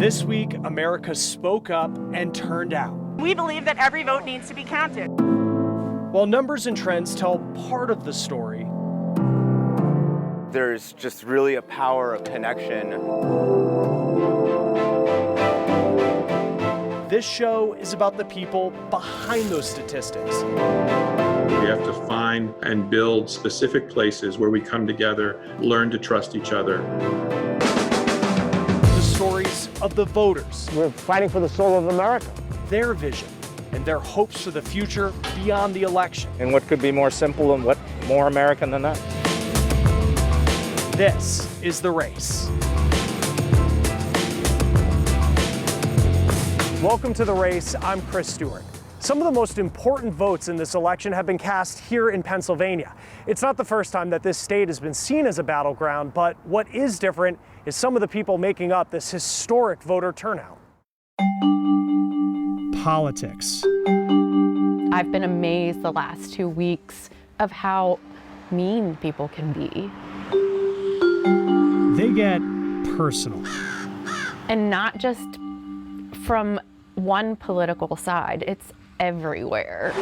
This week, America spoke up and turned out. We believe that every vote needs to be counted. While numbers and trends tell part of the story, there's just really a power of connection. This show is about the people behind those statistics. We have to find and build specific places where we come together, learn to trust each other. The stories of the voters. We're fighting for the soul of America. Their vision and their hopes for the future beyond the election. And what could be more simple and what more American than that? This is The Race. Welcome to The Race. I'm Chris Stewart. Some of the most important votes in this election have been cast here in Pennsylvania. It's not the first time that this state has been seen as a battleground, but what is different is some of the people making up this historic voter turnout. Politics. I've been amazed the last 2 weeks of how mean people can be. They get personal. And not just from one political side, it's everywhere.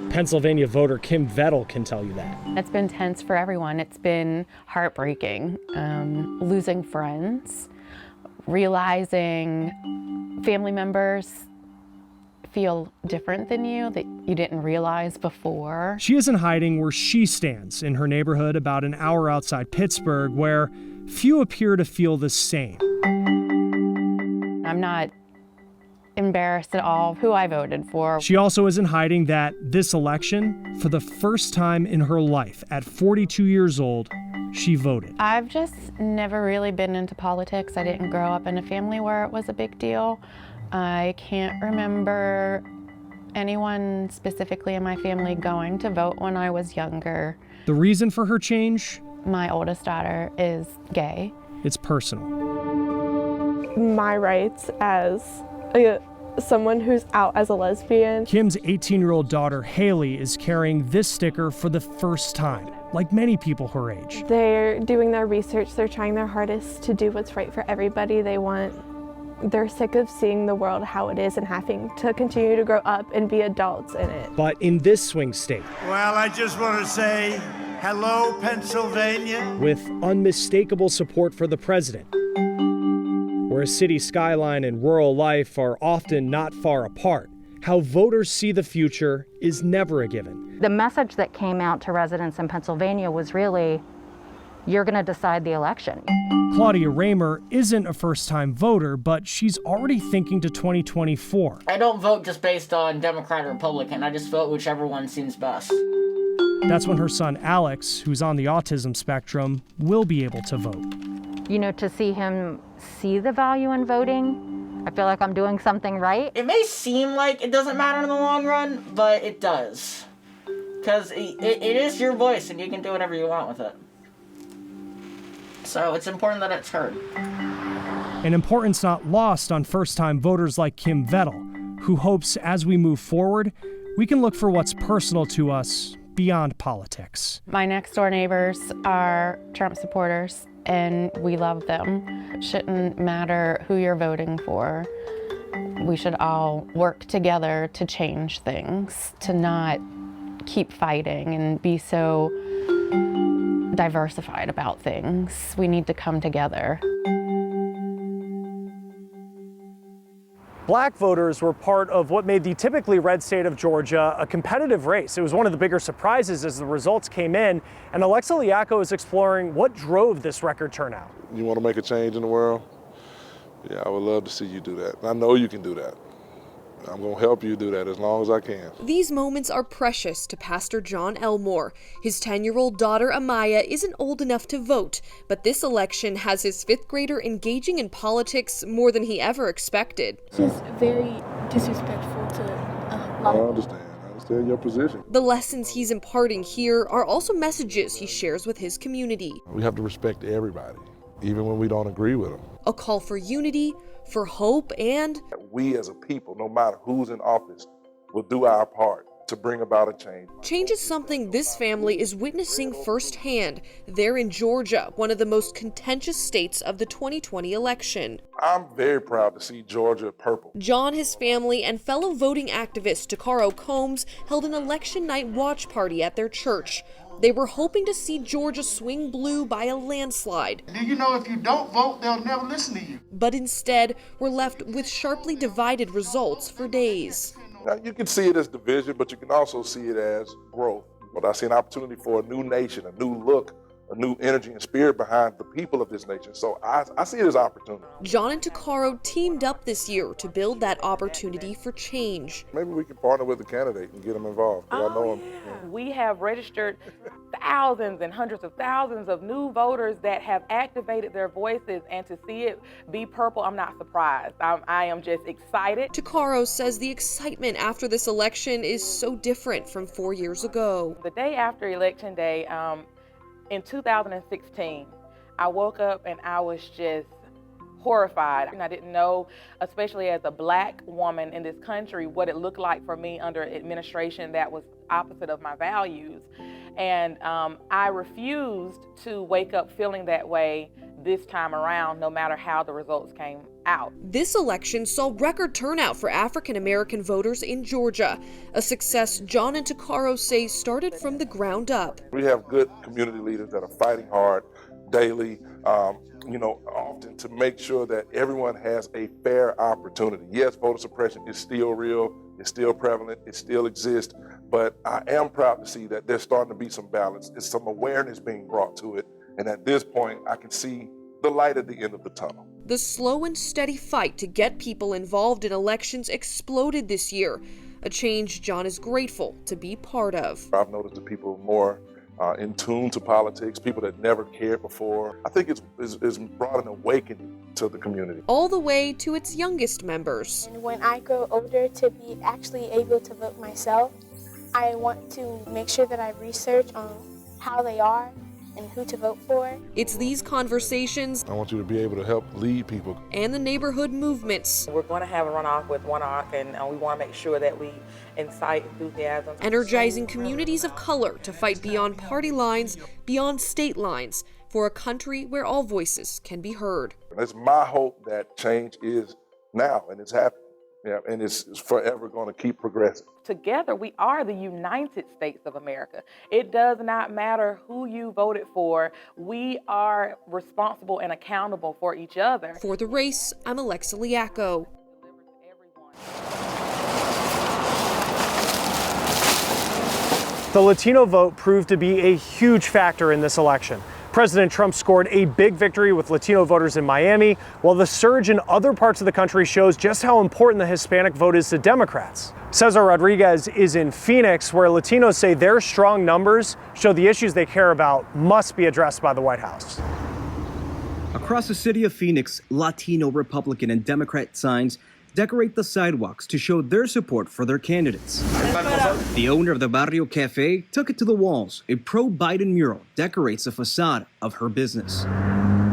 Pennsylvania voter Kim Vettel can tell you that. It's been tense for everyone. It's been heartbreaking. Losing friends, realizing family members feel different than you that you didn't realize before. She isn't hiding where she stands in her neighborhood about an hour outside Pittsburgh, where few appear to feel the same. I'm not embarrassed at all of who I voted for. She also isn't hiding that this election, for the first time in her life, at 42 years old, she voted. I've just never really been into politics. I didn't grow up in a family where it was a big deal. I can't remember anyone specifically in my family going to vote when I was younger. The reason for her change? My oldest daughter is gay. It's personal. My rights as someone who's out as a lesbian. Kim's 18-year-old daughter, Haley, is carrying this sticker for the first time, like many people her age. They're doing their research. They're trying their hardest to do what's right for everybody. They're sick of seeing the world how it is and having to continue to grow up and be adults in it. But in this swing state, well, I just want to say hello, Pennsylvania. With unmistakable support for the president, where a city skyline and rural life are often not far apart, how voters see the future is never a given. The message that came out to residents in Pennsylvania was really, you're going to decide the election. Claudia Raymer isn't a first-time voter, but she's already thinking to 2024. I don't vote just based on Democrat or Republican. I just vote whichever one seems best. That's when her son Alex, who's on the autism spectrum, will be able to vote. You know, to see him see the value in voting, I feel like I'm doing something right. It may seem like it doesn't matter in the long run, but it does. Because it is your voice and you can do whatever you want with it. So it's important that it's heard. An importance not lost on first-time voters like Kim Vettel, who hopes as we move forward, we can look for what's personal to us beyond politics. My next-door neighbors are Trump supporters, and we love them. It shouldn't matter who you're voting for. We should all work together to change things, to not keep fighting and be so diversified about things. We need to come together. Black voters were part of what made the typically red state of Georgia a competitive race. It was one of the bigger surprises as the results came in, and Alexa Liacco is exploring what drove this record turnout. You want to make a change in the world? Yeah, I would love to see you do that. I know you can do that. I'm going to help you do that as long as I can. These moments are precious to Pastor John Elmore. His 10-year-old daughter Amaya isn't old enough to vote, but this election has his 5th grader engaging in politics more than he ever expected. Just very disrespectful to I understand your position. The lessons he's imparting here are also messages he shares with his community. We have to respect everybody, even when we don't agree with them. A call for unity, for hope, and we as a people, no matter who's in office, will do our part to bring about a change. Change is something this family is witnessing firsthand. They're in Georgia, one of the most contentious states of the 2020 election. I'm very proud to see Georgia purple. John, his family, and fellow voting activist Takaro Combs held an election night watch party at their church. They were hoping to see Georgia swing blue by a landslide. Do you know if you don't vote, they'll never listen to you? But instead, were left with sharply divided results for days. Now, you can see it as division, but you can also see it as growth. But I see an opportunity for a new nation, a new look, a new energy and spirit behind the people of this nation. So I see it as opportunity. John and Takaro teamed up this year to build that opportunity for change. Maybe we can partner with the candidate and get them involved. I know him. Yeah. We have registered thousands and hundreds of thousands of new voters that have activated their voices, and to see it be purple, I'm not surprised. I am just excited. Takaro says the excitement after this election is so different from 4 years ago. The day after Election Day, in 2016, I woke up and I was just horrified. And I didn't know, especially as a Black woman in this country, what it looked like for me under administration that was opposite of my values. And I refused to wake up feeling that way this time around, no matter how the results came out. This election saw record turnout for African American voters in Georgia, a success John and Takaro say started from the ground up. We have good community leaders that are fighting hard daily, often to make sure that everyone has a fair opportunity. Yes, voter suppression is still real, it's still prevalent, it still exists, but I am proud to see that there's starting to be some balance. There's some awareness being brought to it, and at this point, I can see the light at the end of the tunnel. The slow and steady fight to get people involved in elections exploded this year, a change John is grateful to be part of. I've noticed that people are more in tune to politics, people that never cared before. I think it's brought an awakening to the community. All the way to its youngest members. And when I grow older to be actually able to vote myself, I want to make sure that I research on how they are and who to vote for. It's these conversations. I want you to be able to help lead people. And the neighborhood movements. We're going to have a runoff with One Arc, and we want to make sure that we incite enthusiasm. Energizing communities of color to fight beyond party lines, beyond state lines, for a country where all voices can be heard. It's my hope that change is now, and it's happening. Yeah, and it's forever going to keep progressing. Together, we are the United States of America. It does not matter who you voted for. We are responsible and accountable for each other. For The Race, I'm Alexa Liacco. The Latino vote proved to be a huge factor in this election. President Trump scored a big victory with Latino voters in Miami, while the surge in other parts of the country shows just how important the Hispanic vote is to Democrats. Cesar Rodriguez is in Phoenix, where Latinos say their strong numbers show the issues they care about must be addressed by the White House. Across the city of Phoenix, Latino, Republican, and Democrat signs decorate the sidewalks to show their support for their candidates. The owner of the Barrio Cafe took it to the walls. A pro-Biden mural decorates the facade of her business.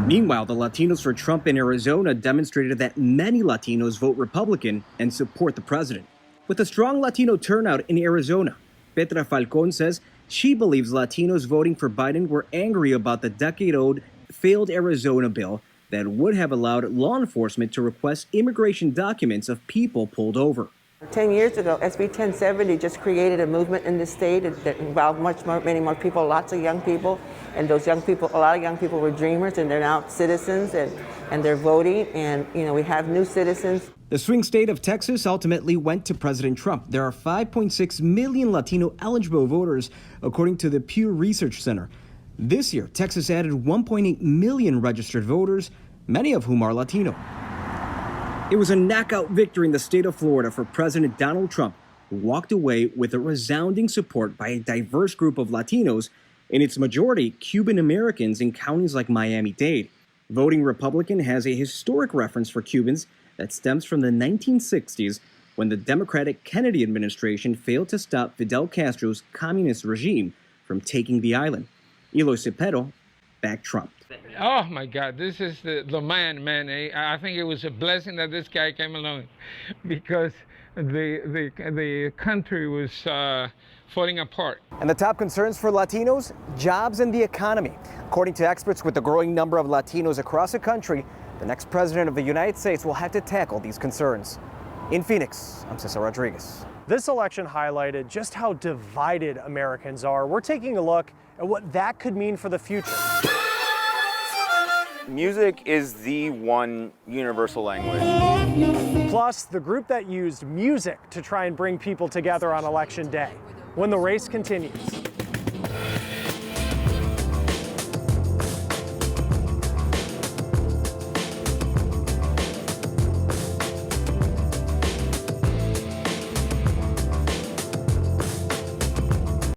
Meanwhile, the Latinos for Trump in Arizona demonstrated that many Latinos vote Republican and support the president. With a strong Latino turnout in Arizona, Petra Falcon says she believes Latinos voting for Biden were angry about the decade-old failed Arizona bill that would have allowed law enforcement to request immigration documents of people pulled over. 10 years ago, SB 1070 just created a movement in the state that involved many more people, lots of young people. And those young people, a lot of young people were dreamers, and they're now citizens, and they're voting. And, we have new citizens. The swing state of Texas ultimately went to President Trump. There are 5.6 million Latino eligible voters, according to the Pew Research Center. This year, Texas added 1.8 million registered voters, many of whom are Latino. It was a knockout victory in the state of Florida for President Donald Trump, who walked away with a resounding support by a diverse group of Latinos, in its majority Cuban Americans in counties like Miami-Dade. Voting Republican has a historic reference for Cubans that stems from the 1960s, when the Democratic Kennedy administration failed to stop Fidel Castro's communist regime from taking the island. Eloy Cepero backed Trump. Oh my God, this is the man. I think it was a blessing that this guy came along, because the country was falling apart. And the top concerns for Latinos, jobs and the economy. According to experts, with the growing number of Latinos across the country, the next president of the United States will have to tackle these concerns. In Phoenix, I'm Cesar Rodriguez. This election highlighted just how divided Americans are. We're taking a look at what that could mean for the future. Music is the one universal language. Plus, the group that used music to try and bring people together on Election Day. When the race continues.